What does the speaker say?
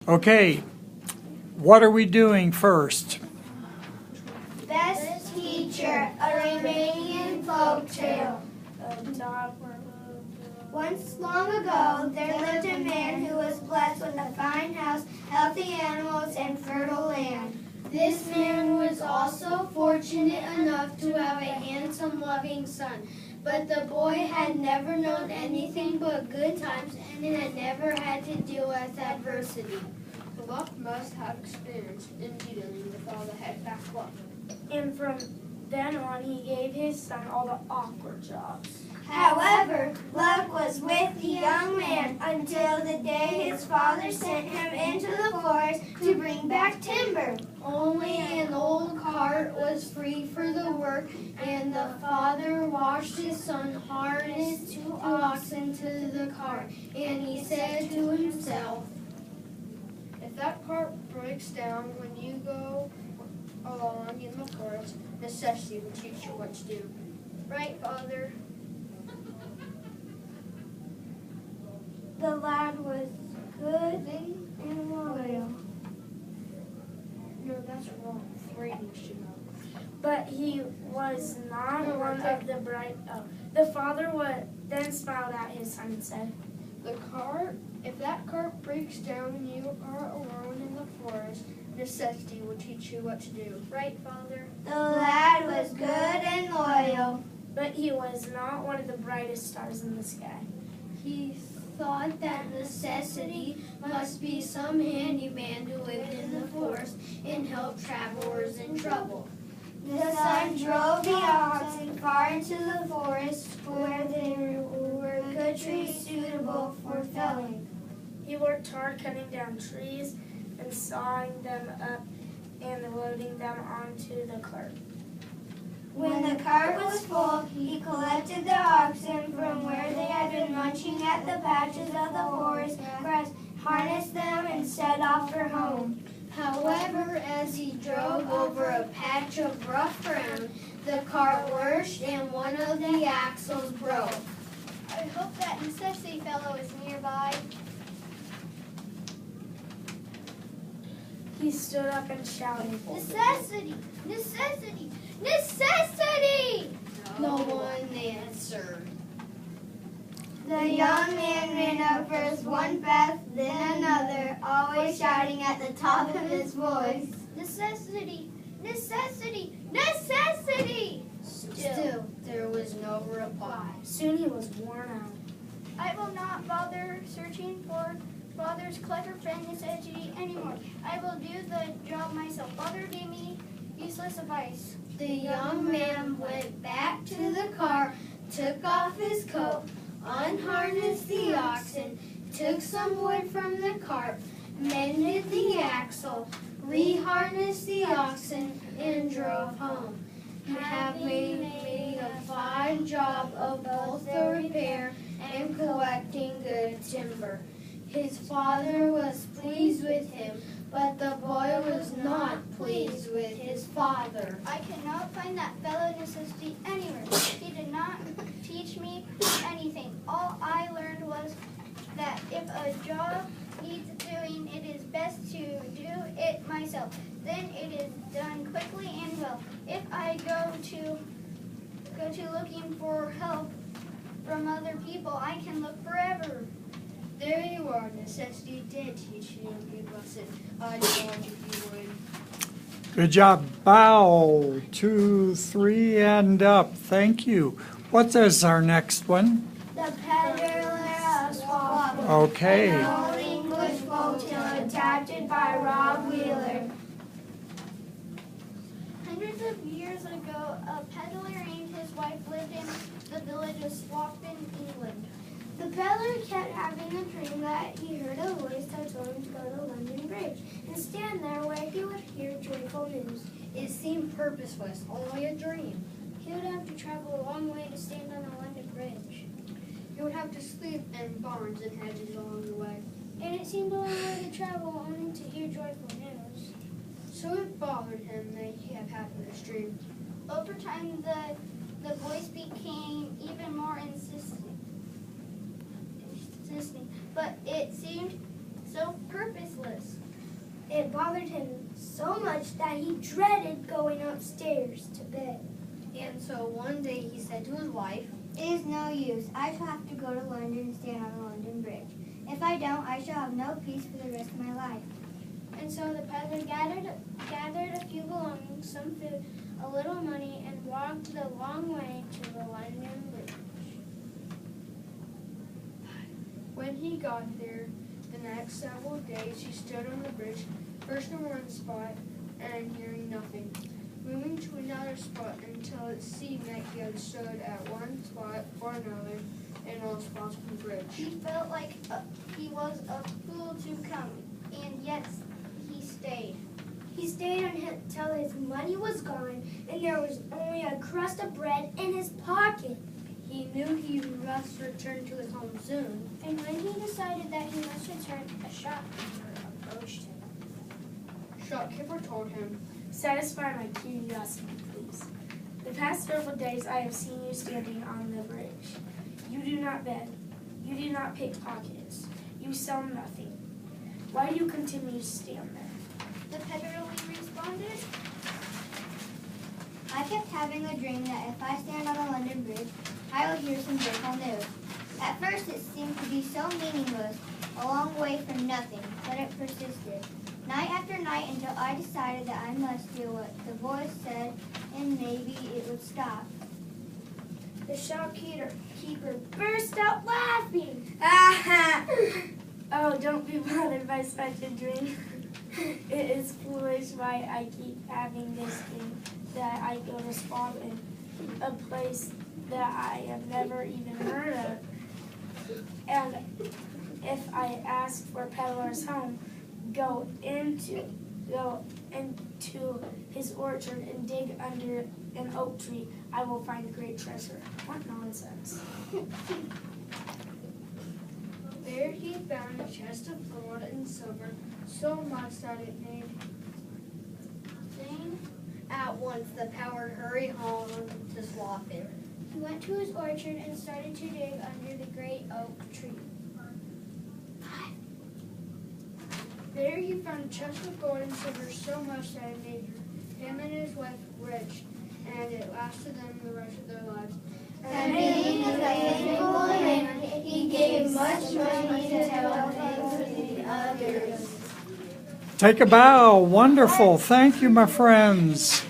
Okay, what are we doing first? Best Teacher, a Romanian folktale. Once long ago, there lived a man who was blessed with a fine house, healthy animals, and fertile land. This man was also fortunate enough to have a handsome, loving son. But the boy had never known anything but good times and had never had to deal with adversity. The luck must have experience in dealing with all the head back luck. And from then on, he gave his son all the awkward jobs. However, luck was with the young man until the day his father sent him into the forest to bring back timber. Only an old cart was free for the work, and the father watched his son harness 2 oxen to the cart, and he said to himself, If that cart breaks down when you go along in the forest, necessity will teach you what to do. "Right, Father." The lad was good and loyal. No, that's wrong. 3 needs to know. But he was not one of the bright. The father then smiled at his son and said, If that cart breaks down and you are alone in the forest, necessity will teach you what to do. Right, Father. The lad was good and loyal. But he was not one of the brightest stars in the sky. He thought that necessity must be some handyman who lived in the forest and helped travelers in trouble. The son drove the oxen far into the forest where there were good trees suitable for felling. He worked hard cutting down trees and sawing them up and loading them onto the cart. When the cart was full, he collected the oxen from where they had been munching at the patches of the forest grass, harnessed them, and set off for home. However, as he drove over a patch of rough ground, the cart lurched and one of the axles broke. I hope that necessity fellow is nearby. He stood up and shouted, Necessity! Necessity! Necessity! No one answered. The young man ran up first one path, then another, always shouting at the top of his voice, Necessity! Necessity! Necessity! Still, there was no reply. Soon he was worn out. I will not bother searching for Father's clever friend Necessity anymore. I will do the job myself. Father gave me useless advice. The young man went back to the car, took off his coat, unharnessed the oxen, took some wood from the cart, mended the axle, reharnessed the oxen, and drove home. Having made a fine job of both the repair and collecting good timber. His father was pleased with him, but the boy was not pleased with his father. I cannot find that fellow Necessity anywhere. He did not teach me anything. All I learned was that if a job needs doing, it is best to do it myself. Then it is done quickly and well. If I go to looking for help from other people, I can look forever. There you are. Necessity did teach you a good lesson. I warned you would. Good job. Bow, 2, 3, and up. Thank you. What is our next one? The Peddler of Swamp. Okay. An old English folktale adapted by Rob Wheeler. Hundreds of years ago, a peddler and his wife lived in the village of Swampton, England. The peddler kept having a dream that he heard a voice that told him to go to London Bridge and stand there where he would hear joyful news. It seemed purposeless, only a dream. He would have to travel a long way to stand on the London Bridge. He would have to sleep in barns and hedges along the way. And it seemed a long way to travel only to hear joyful news. So it bothered him that he had had this dream. Over time, the voice became even more insistent, but it seemed so purposeless. It bothered him so much that he dreaded going upstairs to bed. And so one day he said to his wife, It is no use. I shall have to go to London and stand on the London Bridge. If I don't, I shall have no peace for the rest of my life. And so the peddler gathered a few belongings, some food, a little money, and walked the long way to the London Bridge. when he got there, the next several days he stood on the bridge, first in one spot and hearing nothing, moving to another spot until it seemed that he had stood at one spot or another in all spots on the bridge. He felt like he was a fool to come, and yet he stayed. He stayed until his money was gone and there was only a crust of bread in his pocket. He knew he must return to his home soon. And when he decided that he must return, a shopkeeper approached him. Shopkeeper told him, Satisfy my curiosity, please. The past several days I have seen you standing on the bridge. You do not beg. You do not pickpockets. You sell nothing. Why do you continue to stand there? The peddler responded, I kept having a dream that if I stand on the London Bridge, I will hear some dreadful news. At first it seemed to be so meaningless, a long way from nothing, but it persisted. Night after night until I decided that I must do what the voice said and maybe it would stop. The shopkeeper burst out laughing. Ah! Oh, don't be bothered by such a dream. It is foolish why I keep having this dream that I go to Scotland, a place that I have never even heard of. And if I ask for Peddler's home, go into his orchard and dig under an oak tree, I will find great treasure. What nonsense. there he found a chest of gold and silver, so much that it made sing. At once the peddler hurried home to Swafford. He went to his orchard and started to dig under the great oak tree. There he found a chest of gold and silver, so much that it made him and his wife rich, and it lasted them the rest of their lives. And being a faithful man, he gave much money to help the others. Take a bow. Wonderful. Thank you, my friends.